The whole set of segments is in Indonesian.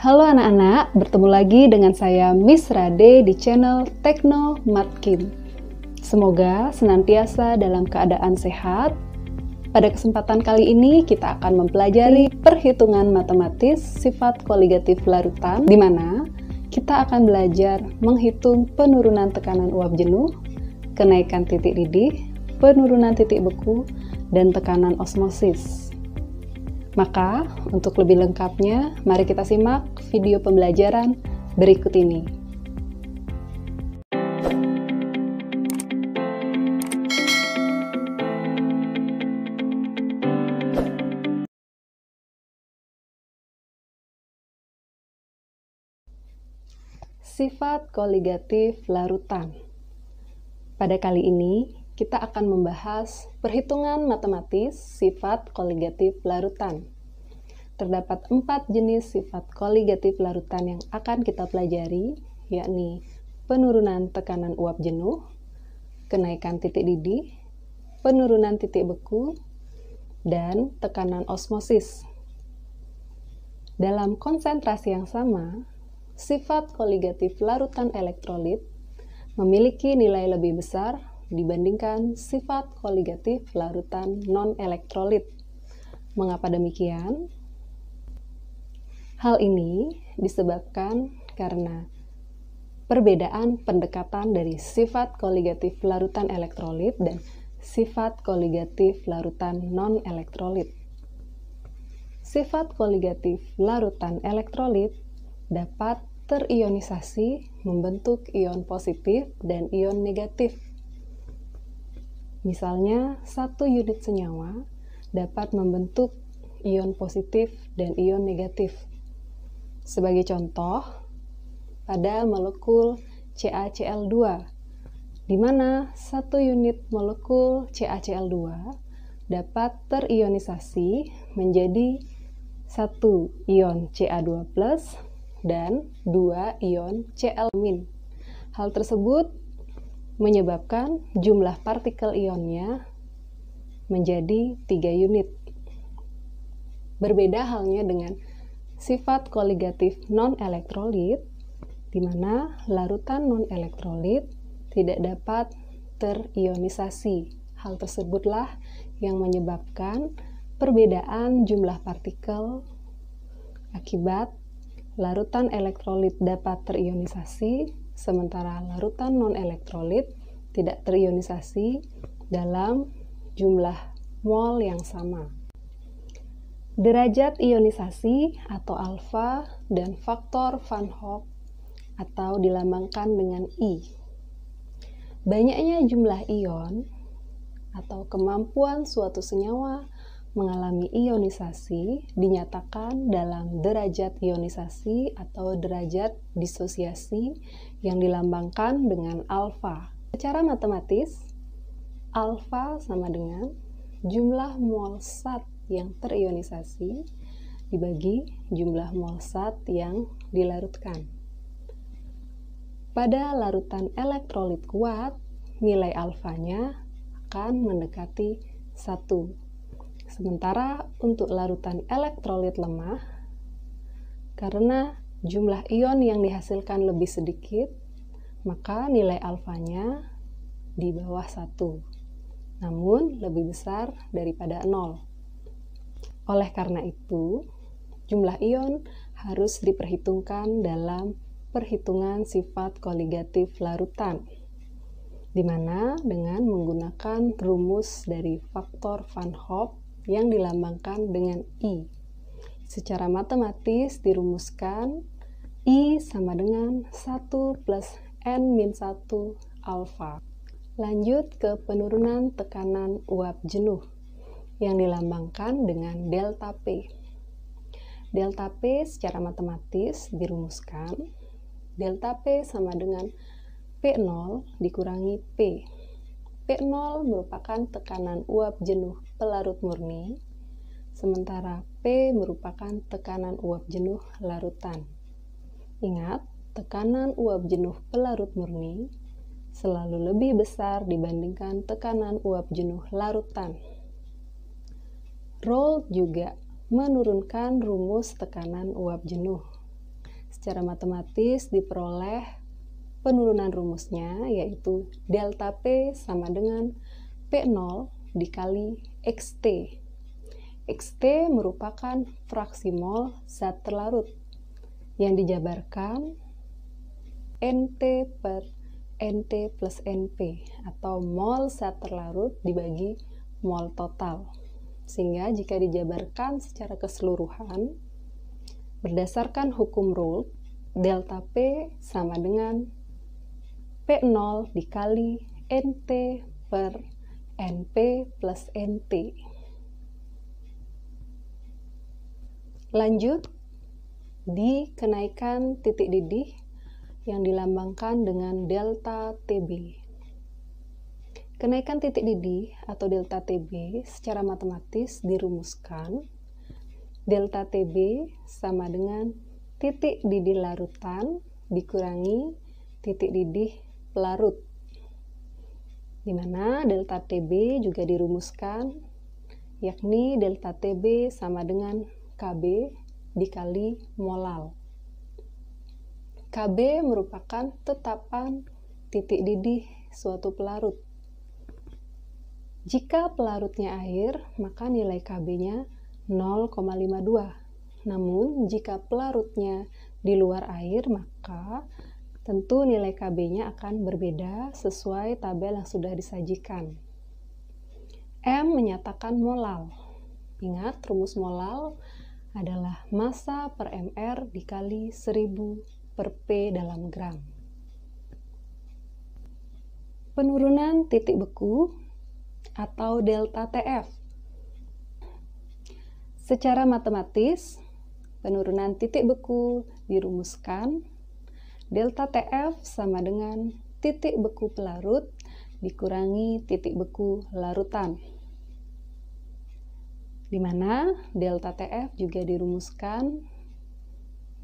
Halo anak-anak, bertemu lagi dengan saya Miss Rade di channel Tekno Matkin. Semoga senantiasa dalam keadaan sehat. Pada kesempatan kali ini kita akan mempelajari perhitungan matematis sifat koligatif larutan, di mana kita akan belajar menghitung penurunan tekanan uap jenuh, kenaikan titik didih, penurunan titik beku, dan tekanan osmosis. Maka, untuk lebih lengkapnya, mari kita simak video pembelajaran berikut ini. Sifat koligatif larutan. Pada kali ini, kita akan membahas perhitungan matematis sifat koligatif larutan. Terdapat 4 jenis sifat koligatif larutan yang akan kita pelajari, yakni penurunan tekanan uap jenuh, kenaikan titik didih, penurunan titik beku, dan tekanan osmosis. Dalam konsentrasi yang sama, sifat koligatif larutan elektrolit memiliki nilai lebih besar dibandingkan sifat koligatif larutan non-elektrolit. Mengapa demikian? Hal ini disebabkan karena perbedaan pendekatan dari sifat koligatif larutan elektrolit dan sifat koligatif larutan non-elektrolit. Sifat koligatif larutan elektrolit dapat terionisasi membentuk ion positif dan ion negatif. Misalnya, 1 unit senyawa dapat membentuk ion positif dan ion negatif. Sebagai contoh, pada molekul CaCl2, di mana 1 unit molekul CaCl2 dapat terionisasi menjadi 1 ion Ca2+, dan 2 ion Cl-. Hal tersebut menyebabkan jumlah partikel ionnya menjadi 3 unit. Berbeda halnya dengan sifat koligatif non-elektrolit, di mana larutan non-elektrolit tidak dapat terionisasi. Hal tersebutlah yang menyebabkan perbedaan jumlah partikel akibat larutan elektrolit dapat terionisasi, sementara larutan non-elektrolit tidak terionisasi dalam jumlah mol yang sama. Derajat ionisasi atau alfa dan faktor Van Hoff atau dilambangkan dengan I. Banyaknya jumlah ion atau kemampuan suatu senyawa mengalami ionisasi dinyatakan dalam derajat ionisasi atau derajat disosiasi yang dilambangkan dengan alfa. Secara matematis, alfa sama dengan jumlah mol zat yang terionisasi dibagi jumlah mol zat yang dilarutkan. Pada larutan elektrolit kuat, nilai alfanya akan mendekati 1. Sementara untuk larutan elektrolit lemah, karena jumlah ion yang dihasilkan lebih sedikit, maka nilai alfanya di bawah 1, namun lebih besar daripada 0. Oleh karena itu, jumlah ion harus diperhitungkan dalam perhitungan sifat koligatif larutan, di mana dengan menggunakan rumus dari faktor Van Hoff yang dilambangkan dengan I. Secara matematis dirumuskan I sama dengan 1 plus N-1 alfa. Lanjut ke penurunan tekanan uap jenuh yang dilambangkan dengan delta P. Delta P secara matematis dirumuskan delta P sama dengan P0 dikurangi P. P0 merupakan tekanan uap jenuh pelarut murni, sementara P merupakan tekanan uap jenuh larutan. Ingat, tekanan uap jenuh pelarut murni selalu lebih besar dibandingkan tekanan uap jenuh larutan. Raoult juga menurunkan rumus tekanan uap jenuh secara matematis diperoleh penurunan rumusnya, yaitu delta P sama dengan P0 dikali XT. XT merupakan fraksi mol zat terlarut yang dijabarkan NT per NT plus NP atau mol zat terlarut dibagi mol total. Sehingga jika dijabarkan secara keseluruhan berdasarkan hukum Rolle, delta P sama dengan P0 dikali NT per NP plus NT. Lanjut, di kenaikan titik didih yang dilambangkan dengan delta TB. Kenaikan titik didih atau delta TB secara matematis dirumuskan delta TB sama dengan titik didih larutan dikurangi titik didih pelarut, di mana delta TB juga dirumuskan, yakni delta TB sama dengan KB dikali molal. KB merupakan tetapan titik didih suatu pelarut. Jika pelarutnya air, maka nilai KB-nya 0,52. Namun, jika pelarutnya di luar air, maka tentu nilai KB-nya akan berbeda sesuai tabel yang sudah disajikan. M menyatakan molal. Ingat, rumus molal adalah massa per mr dikali 1000 per P dalam gram. Penurunan titik beku atau delta TF. Secara matematis, penurunan titik beku dirumuskan delta TF sama dengan titik beku pelarut dikurangi titik beku larutan, di mana delta TF juga dirumuskan,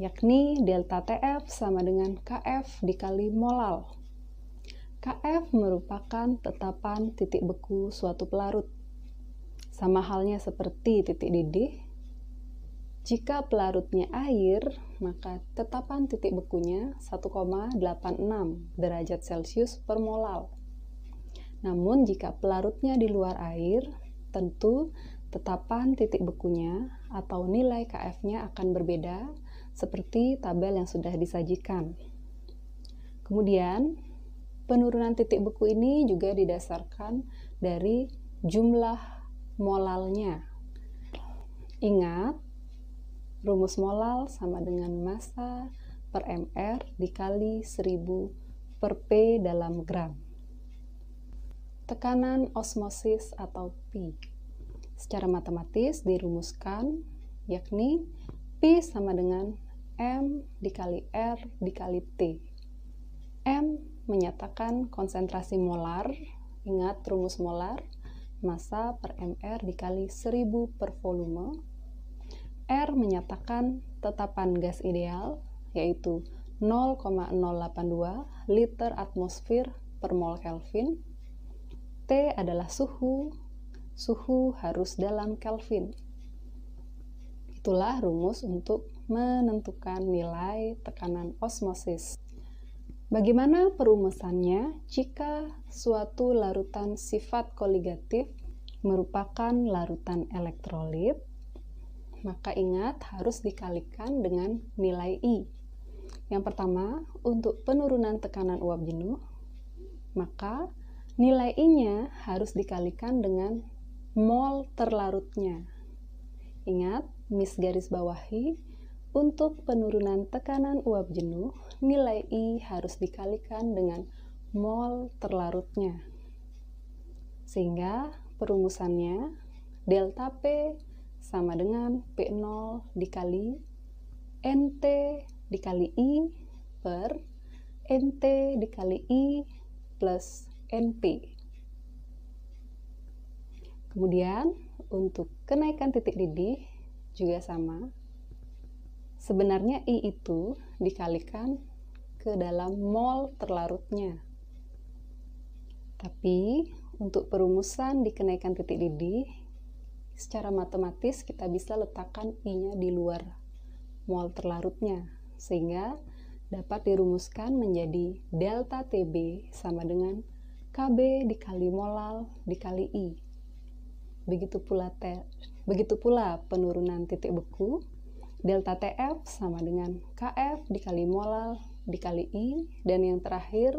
yakni delta TF sama dengan KF dikali molal. KF merupakan tetapan titik beku suatu pelarut. Sama halnya seperti titik didih, jika pelarutnya air, maka tetapan titik bekunya 1,86 derajat Celcius per molal. Namun jika pelarutnya di luar air, tentu tetapan titik bekunya atau nilai KF-nya akan berbeda seperti tabel yang sudah disajikan. Kemudian, penurunan titik beku ini juga didasarkan dari jumlah molalnya. Ingat, rumus molal sama dengan massa per mr dikali 1000 per P dalam gram. Tekanan osmosis atau Pi secara matematis dirumuskan, yakni Pi sama dengan M dikali R dikali T. M menyatakan konsentrasi molar, ingat rumus molar, massa per mr dikali 1000 per volume. R menyatakan tetapan gas ideal, yaitu 0,082 liter atmosfer per mol Kelvin. T adalah suhu harus dalam Kelvin. Itulah rumus untuk menentukan nilai tekanan osmosis. Bagaimana perumusannya jika suatu larutan sifat koligatif merupakan larutan elektrolit? Maka ingat harus dikalikan dengan nilai I. Yang pertama, untuk penurunan tekanan uap jenuh, maka nilai I-nya harus dikalikan dengan mol terlarutnya. Ingat, Miss garis bawahi, untuk penurunan tekanan uap jenuh, nilai I harus dikalikan dengan mol terlarutnya. Sehingga perumusannya, delta P sama dengan P0 dikali NT dikali I per NT dikali I plus NP. Kemudian untuk kenaikan titik didih juga sama. Sebenarnya I itu dikalikan ke dalam mol terlarutnya. Tapi untuk perumusan di kenaikan titik didih, secara matematis kita bisa letakkan I-nya di luar mol terlarutnya. sehingga dapat dirumuskan menjadi delta TB sama dengan KB dikali molal dikali I. Begitu pula penurunan titik beku, delta TF sama dengan KF dikali molal dikali I, dan yang terakhir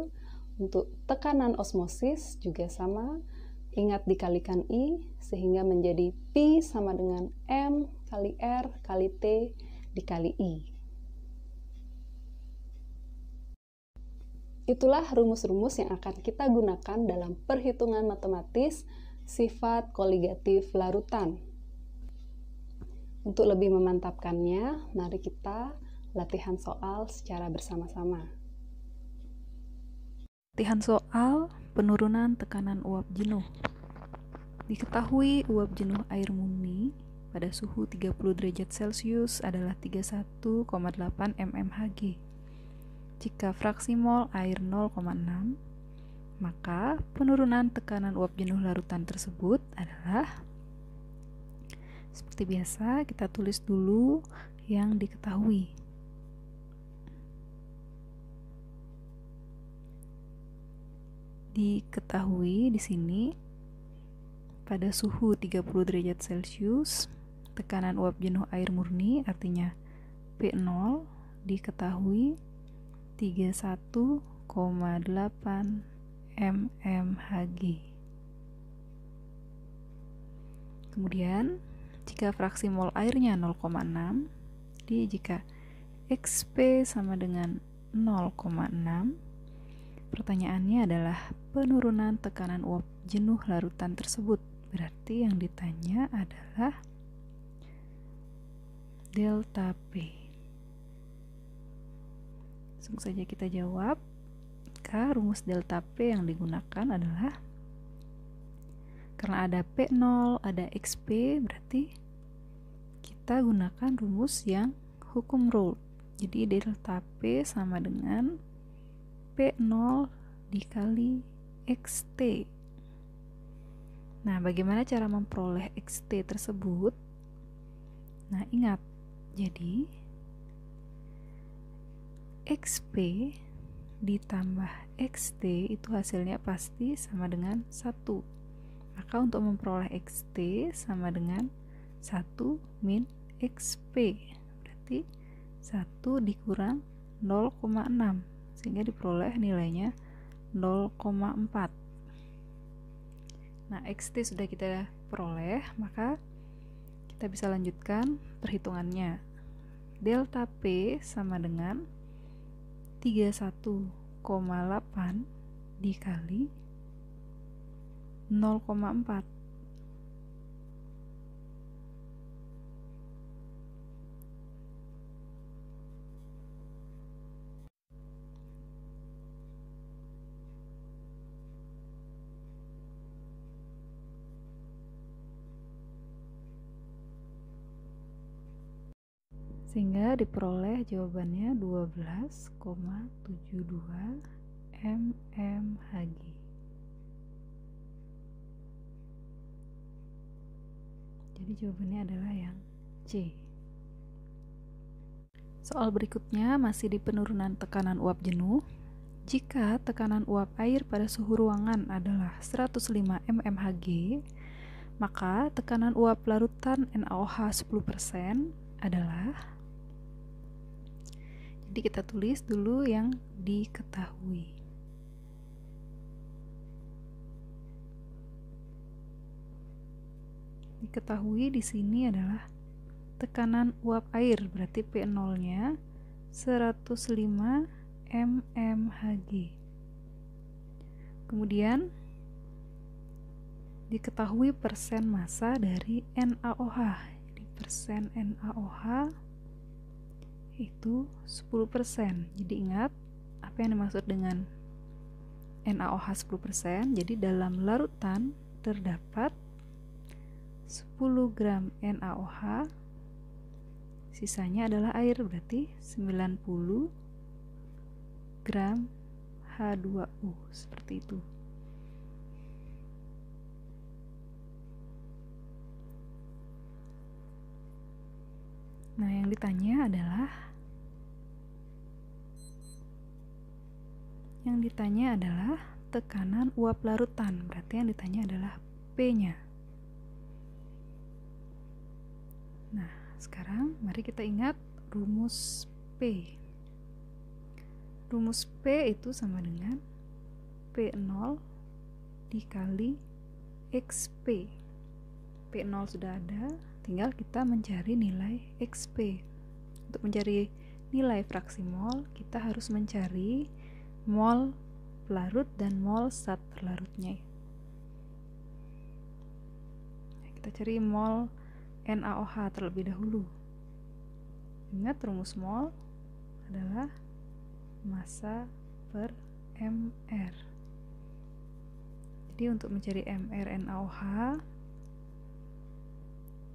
untuk tekanan osmosis juga sama, ingat dikalikan I sehingga menjadi P sama dengan M kali R kali T dikali I. Itulah rumus-rumus yang akan kita gunakan dalam perhitungan matematis sifat koligatif larutan. Untuk lebih memantapkannya, mari kita latihan soal secara bersama-sama. Latihan soal penurunan tekanan uap jenuh. Diketahui uap jenuh air murni pada suhu 30 derajat Celcius adalah 31,8 mmHg. Jika fraksi mol air 0,6, maka penurunan tekanan uap jenuh larutan tersebut adalah, seperti biasa kita tulis dulu yang diketahui. Diketahui di sini pada suhu 30 derajat Celcius tekanan uap jenuh air murni artinya P0 diketahui 31,8 mmHg. Kemudian jika fraksi mol airnya 0,6, jadi jika XP sama dengan 0,6, pertanyaannya adalah penurunan tekanan uap jenuh larutan tersebut. Berarti yang ditanya adalah delta P. Langsung saja kita jawab. Maka rumus delta P yang digunakan adalah, karena ada P0, ada XP, berarti kita gunakan rumus yang hukum Raoult. Jadi delta P sama dengan P0 dikali XT. Nah, bagaimana cara memperoleh XT tersebut? Nah, ingat, jadi XP ditambah XT itu hasilnya pasti sama dengan 1. Maka untuk memperoleh XT sama dengan 1 min XP. Berarti 1 dikurang 0,6. Sehingga diperoleh nilainya 0,4. Nah, XT sudah kita peroleh, maka kita bisa lanjutkan perhitungannya. Delta P sama dengan 31,8 dikali 0,4. Sehingga diperoleh jawabannya 12,72 mmHg. Jadi jawabannya adalah yang C. Soal berikutnya masih di penurunan tekanan uap jenuh. Jika tekanan uap air pada suhu ruangan adalah 105 mmHg, maka tekanan uap larutan NaOH 10% adalah, jadi kita tulis dulu yang diketahui. Diketahui di sini adalah tekanan uap air, berarti P0-nya 105 mmHg. Kemudian diketahui persen massa dari NaOH. Jadi persen NaOH itu 10%. Jadi ingat apa yang dimaksud dengan NaOH 10%. Jadi dalam larutan terdapat 10 gram NaOH, sisanya adalah air, berarti 90 gram H2O, seperti itu. Nah, yang ditanya adalah Yang ditanya adalah tekanan uap larutan, berarti yang ditanya adalah P-nya. Nah, sekarang mari kita ingat rumus P. Rumus P itu sama dengan P0 dikali XP. P0 sudah ada, tinggal kita mencari nilai XP. Untuk mencari nilai fraksi mol, kita harus mencari mol pelarut dan mol zat terlarutnya. Kita cari mol NaOH terlebih dahulu. Ingat rumus mol adalah massa per mR. Jadi untuk mencari mR NaOH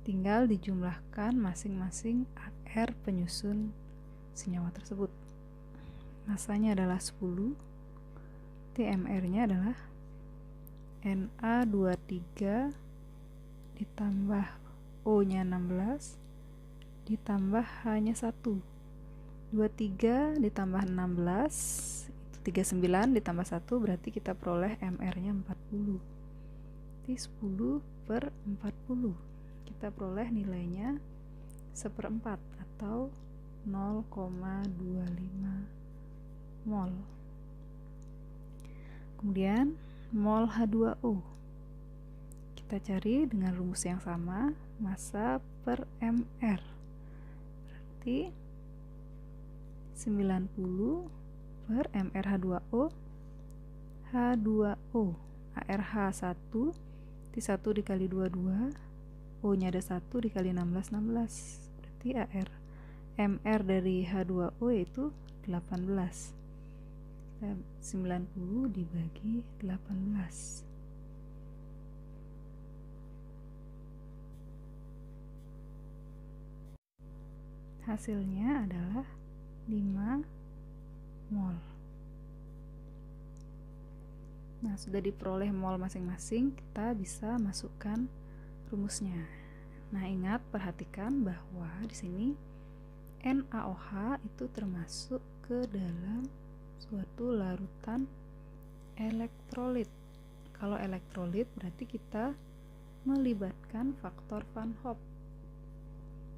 tinggal dijumlahkan masing-masing AR penyusun senyawa tersebut. Massanya adalah 10, TMR-nya adalah Na23 ditambah O-nya 16 ditambah H-nya 1. 23 ditambah 16 itu 39 ditambah 1 berarti kita peroleh MR-nya 40. Jadi 10 per 40. Kita peroleh nilainya 1/4 atau 0,25 mol. Kemudian mol H2O kita cari dengan rumus yang sama, massa per mR. Berarti 90 per mR H2O. H2O ARH 1 T1 dikali 22, O nya ada 1 dikali 16 berarti AR MR dari H2O yaitu 18. 90 dibagi 18. Hasilnya adalah 5 mol. Nah, sudah diperoleh mol masing-masing, kita bisa masukkan rumusnya. Nah, ingat, perhatikan bahwa di sini NaOH itu termasuk ke dalam suatu larutan elektrolit. Kalau elektrolit berarti kita melibatkan faktor Van Hoff.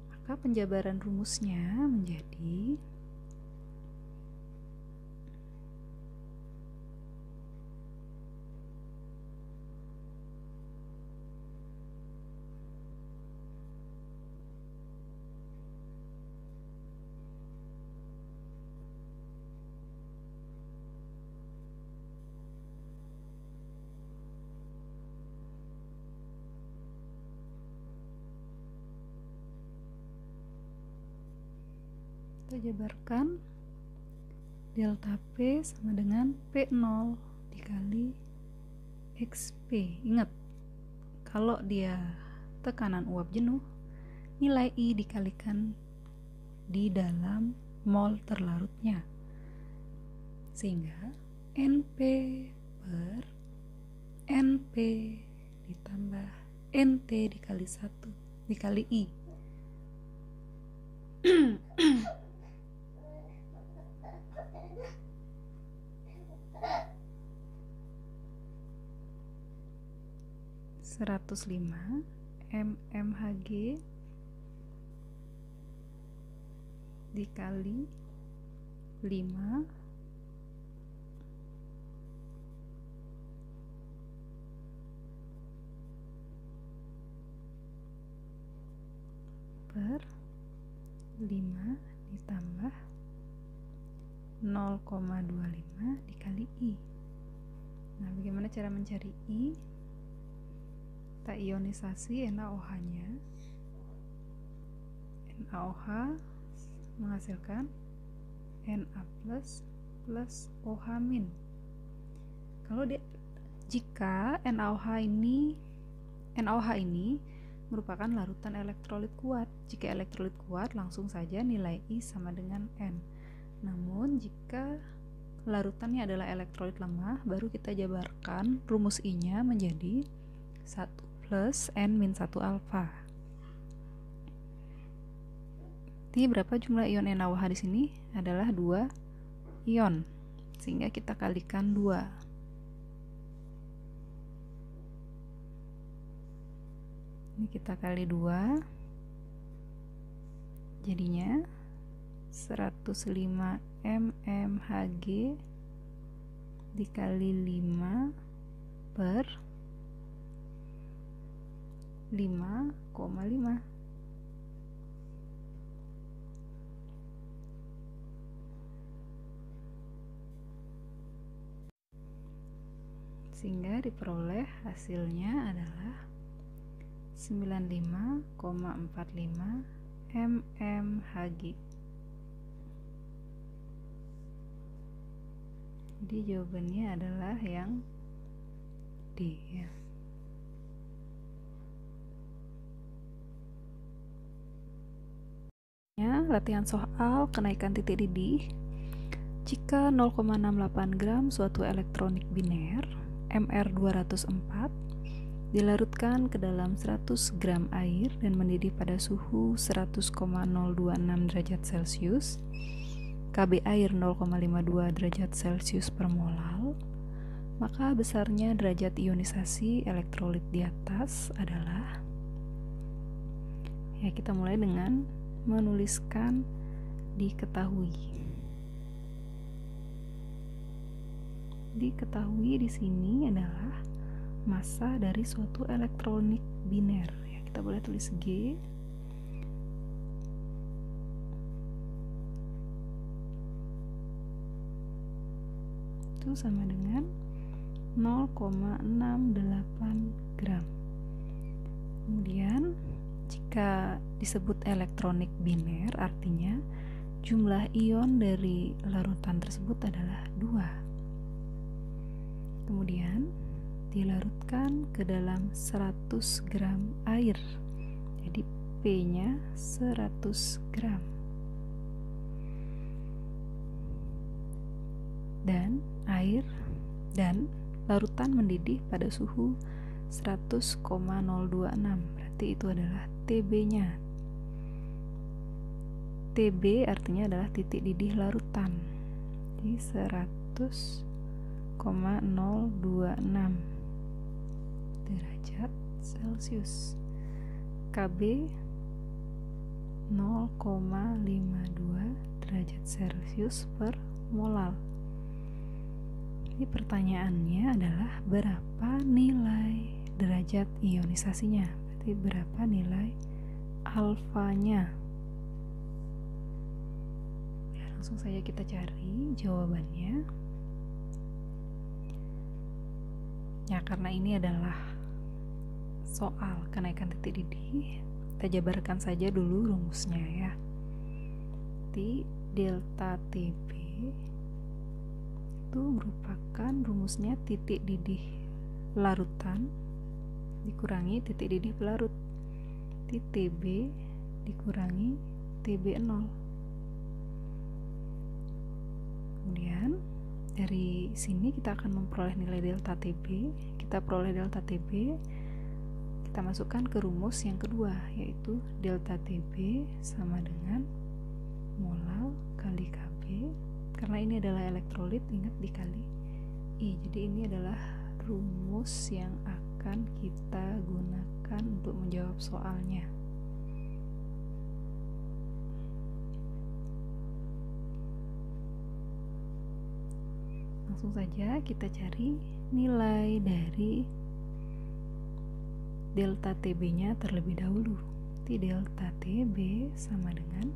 Maka penjabaran rumusnya menjadi kita jabarkan delta P sama dengan P0 dikali XP. Ingat, kalau dia tekanan uap jenuh, nilai I dikalikan di dalam mol terlarutnya, sehingga NP per NP ditambah NT dikali 1 dikali I. Seratus 105 mmHg dikali 5 per 5 ditambah 0,25 dikali I. Nah, bagaimana cara mencari I? Kita ionisasi NaOH-nya. NaOH menghasilkan Na plus OH-. Kalau jika NaOH ini merupakan larutan elektrolit kuat. Jika elektrolit kuat, langsung saja nilai I sama dengan N. Namun jika larutannya adalah elektrolit lemah, baru kita jabarkan rumus I-nya menjadi 1 plus N-1 alfa. Ini berapa jumlah ion NaOH di sini? Adalah 2 ion. sehingga kita kalikan 2. Ini kita kali 2, jadinya 105 mmHg dikali 5 per 5,5. Sehingga diperoleh hasilnya adalah 95,45 mmHg. Jadi jawabannya adalah yang D ya. Latihan soal kenaikan titik didih. Jika 0,68 gram suatu elektronik biner MR204 dilarutkan ke dalam 100 gram air dan mendidih pada suhu 100,026 derajat Celcius, KB air 0,52 derajat Celcius per molal, maka besarnya derajat ionisasi elektrolit di atas adalah, ya kita mulai dengan menuliskan diketahui. Diketahui di sini adalah massa dari suatu elektronik biner. Ya, kita boleh tulis G. Itu sama dengan 0,68 gram. Kemudian jika disebut elektronik biner, artinya jumlah ion dari larutan tersebut adalah 2. Kemudian dilarutkan ke dalam 100 gram air. Jadi P-nya 100 gram. Dan air dan larutan mendidih pada suhu 100,026. Berarti itu adalah TB-nya. TB artinya adalah titik didih larutan. Jadi 100,026 derajat Celcius. KB 0,52 derajat Celcius per molal. Ini pertanyaannya adalah berapa nilai derajat ionisasinya? Berarti berapa nilai alfanya? Ya, langsung saja kita cari jawabannya. Ya, karena ini adalah soal kenaikan titik didih, kita jabarkan saja dulu rumusnya ya. T delta TB itu merupakan rumusnya titik didih larutan dikurangi titik didih pelarut. TB dikurangi TB0. Kemudian dari sini kita akan memperoleh nilai delta TB. Kita peroleh delta TB, kita masukkan ke rumus yang kedua, yaitu delta TB sama dengan molal kali KB. Karena ini adalah elektrolit, ingat dikali I. Jadi ini adalah rumus yang akan kita gunakan untuk menjawab soalnya. Langsung saja kita cari nilai dari delta TB-nya terlebih dahulu. Jadi delta TB sama dengan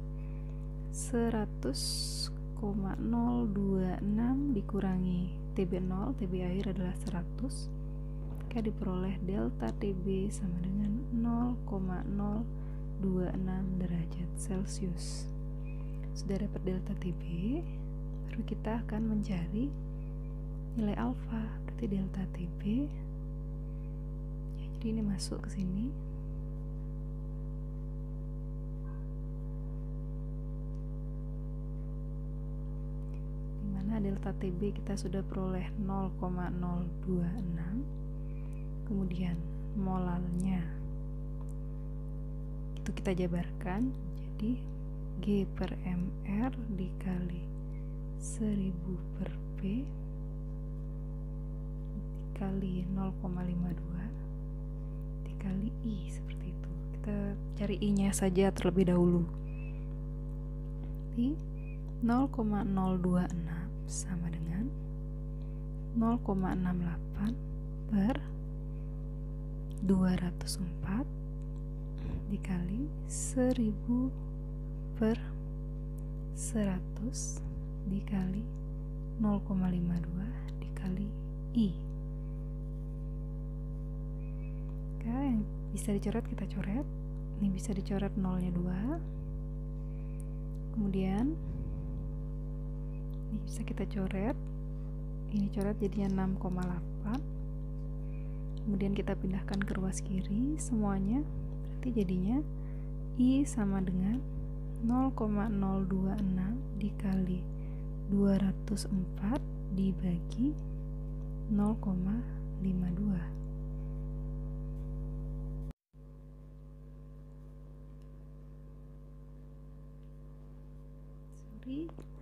100,026 dikurangi TB0, TB air adalah 100, maka diperoleh delta TB sama dengan 0,026 derajat Celcius. Sudah dapat delta TB, baru kita akan mencari nilai alfa. Berarti delta TB ya, jadi ini masuk ke sini. Delta TB kita sudah peroleh 0,026. Kemudian molalnya itu kita jabarkan, jadi G per MR dikali 1000 per P B dikali 0,52 dikali I, seperti itu. Kita cari I-nya saja terlebih dahulu. Jadi 0,026 sama dengan 0,68 per 204 dikali 1000 per 100 dikali 0,52 dikali I. Oke, yang bisa dicoret kita coret. Ini bisa dicoret nolnya 2. Kemudian ini bisa kita coret. Ini coret jadinya 6,8. Kemudian kita pindahkan ke ruas kiri semuanya. Berarti jadinya I sama dengan 0,026 dikali 204 dibagi 0,52.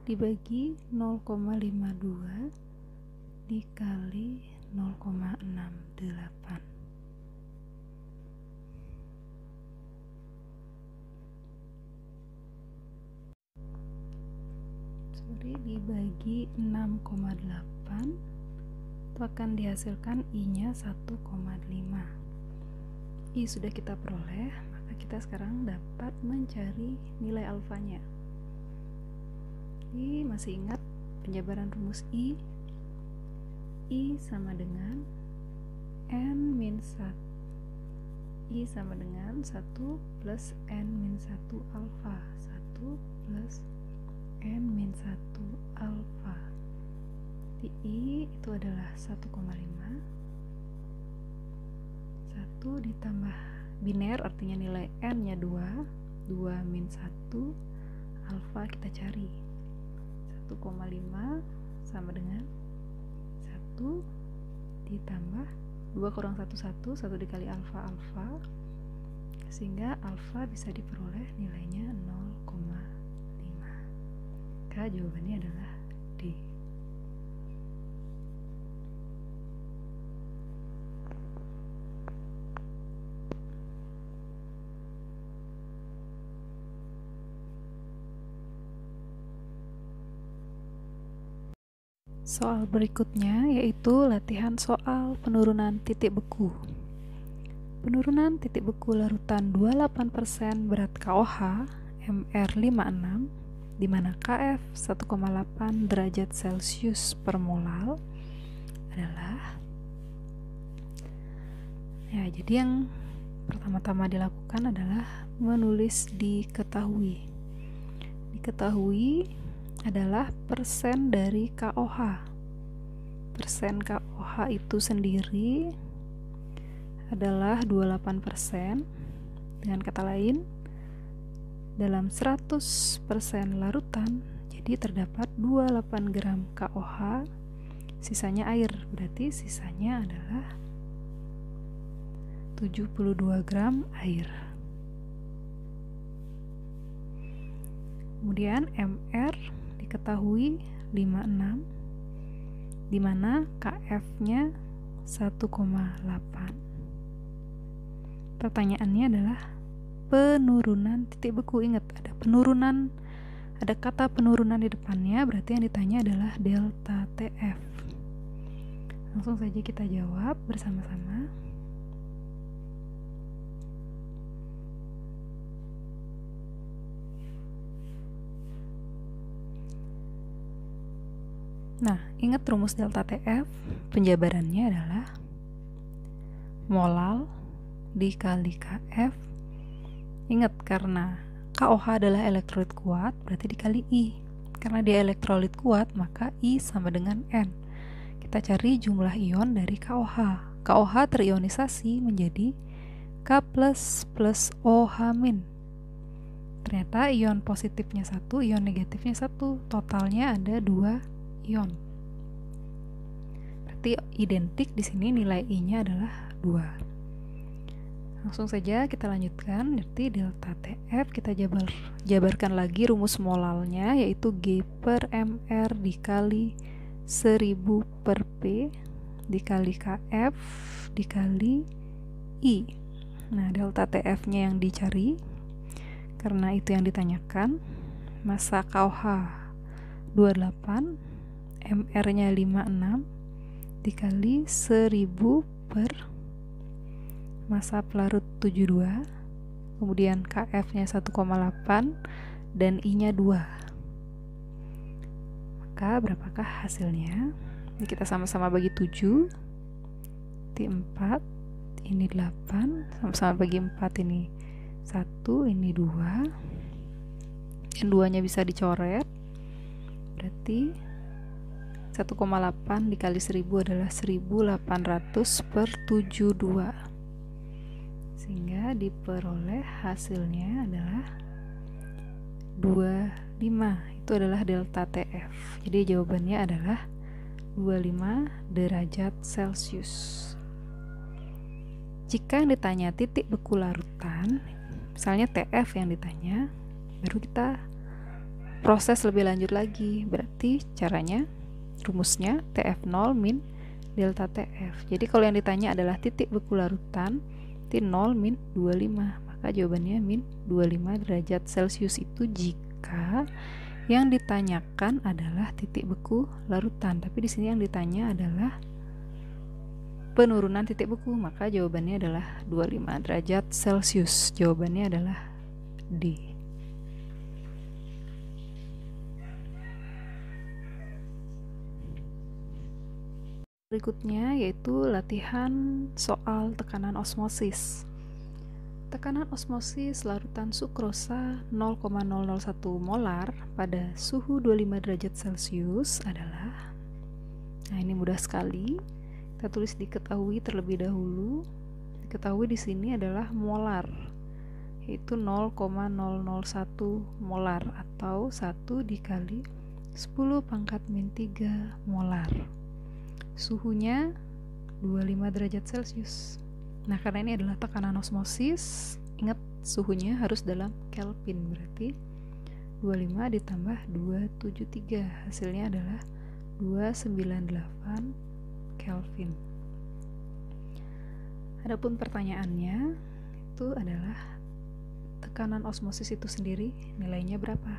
Dibagi 0,52 dikali 0,68. Dibagi 6,8 itu akan dihasilkan I-nya 1,5. I sudah kita peroleh, maka kita sekarang dapat mencari nilai alfanya. I masih ingat penjabaran rumus I? I sama dengan N-1. I sama dengan 1 plus N-1 alfa. 1 plus N-1 alfa. Di I itu adalah 1,5. 1 ditambah biner artinya nilai N-nya 2. 2 min 1 alfa kita cari. 1,5 sama dengan 1 ditambah 2 kurang 1 1 dikali alfa sehingga alfa bisa diperoleh nilainya 0,5. Maka jawabannya adalah D. Soal berikutnya yaitu latihan soal penurunan titik beku. Penurunan titik beku larutan 28% berat KOH MR56 di mana KF 1,8 derajat Celcius per molal adalah jadi yang pertama-tama dilakukan adalah menulis diketahui. Diketahui adalah persen dari KOH. Persen KOH itu sendiri adalah 28%. Dengan kata lain, dalam 100% larutan, jadi terdapat 28 gram KOH, sisanya air. Berarti sisanya adalah 72 gram air. Kemudian MR diketahui 56 di mana KF-nya 1,8. Pertanyaannya adalah penurunan titik beku. Ingat ada penurunan, ada kata penurunan di depannya, berarti yang ditanya adalah delta TF. Langsung saja kita jawab bersama-sama. Nah, ingat rumus delta TF, penjabarannya adalah molal dikali KF. Ingat, karena KOH adalah elektrolit kuat, berarti dikali I. Karena dia elektrolit kuat, maka I sama dengan N. Kita cari jumlah ion dari KOH. KOH terionisasi menjadi K++ OH-. Ternyata ion positifnya 1, ion negatifnya 1. Totalnya ada 2 ion. Berarti identik di sini nilai I-nya adalah 2. Langsung saja kita lanjutkan. Berarti delta TF kita jabarkan lagi rumus molalnya, yaitu G per MR dikali 1000 per P dikali KF dikali I. Nah, delta TF-nya yang dicari, karena itu yang ditanyakan. Massa KOH 28, MR-nya 56 dikali 1000 per massa pelarut 72, kemudian KF-nya 1,8 dan I-nya 2. Maka berapakah hasilnya? Ini kita sama-sama bagi 7, T 4, ini 8, sama-sama bagi 4, ini 1, ini 2. Dan 2-nya bisa dicoret, berarti 1,8 dikali 1000 adalah 1800 per 72, sehingga diperoleh hasilnya adalah 25. Itu adalah delta TF. Jadi jawabannya adalah 25 derajat Celcius. Jika yang ditanya titik beku larutan, misalnya TF yang ditanya, baru kita proses lebih lanjut lagi. Berarti caranya, rumusnya TF0 min delta TF. Jadi kalau yang ditanya adalah titik beku larutan, T0 min 25, maka jawabannya min 25 derajat Celcius. Itu jika yang ditanyakan adalah titik beku larutan, tapi di sini yang ditanya adalah penurunan titik beku, maka jawabannya adalah 25 derajat Celcius. Jawabannya adalah D. Berikutnya yaitu latihan soal tekanan osmosis. Tekanan osmosis larutan sukrosa 0,001 molar pada suhu 25 derajat Celcius adalah, nah ini mudah sekali, kita tulis diketahui terlebih dahulu. Diketahui di sini adalah molar, yaitu 0,001 molar atau 1 dikali 10 pangkat min 3 molar. Suhunya 25 derajat Celcius. Nah, karena ini adalah tekanan osmosis, ingat suhunya harus dalam Kelvin, berarti 25 ditambah 273, hasilnya adalah 298 Kelvin. Adapun pertanyaannya itu adalah tekanan osmosis itu sendiri nilainya berapa?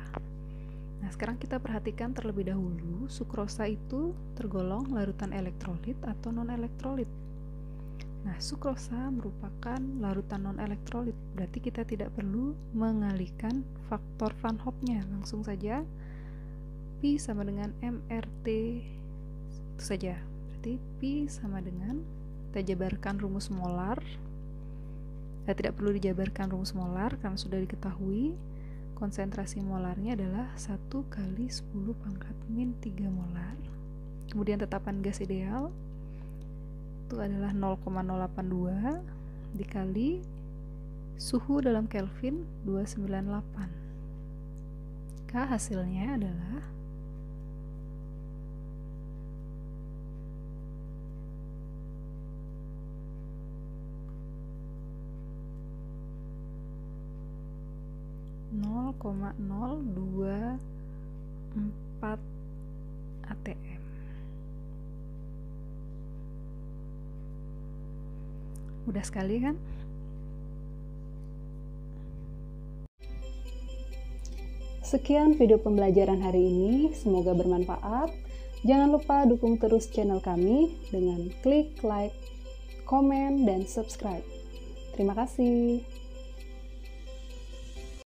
Nah, sekarang kita perhatikan terlebih dahulu, sukrosa itu tergolong larutan elektrolit atau non-elektrolit. Nah, sukrosa merupakan larutan non-elektrolit, berarti kita tidak perlu mengalihkan faktor Van Hoff-nya, langsung saja Pi sama dengan MRT, itu saja. Berarti Pi sama dengan, kita jabarkan rumus molar, tidak perlu dijabarkan rumus molar karena sudah diketahui konsentrasi molarnya adalah 1 kali 10 pangkat min 3 molar. Kemudian tetapan gas ideal itu adalah 0,082 dikali suhu dalam Kelvin 298. Maka hasilnya adalah (0,024 atm. Mudah sekali kan? Sekian video pembelajaran hari ini, semoga bermanfaat. Jangan lupa dukung terus channel kami dengan klik like, komen, dan subscribe. Terima kasih.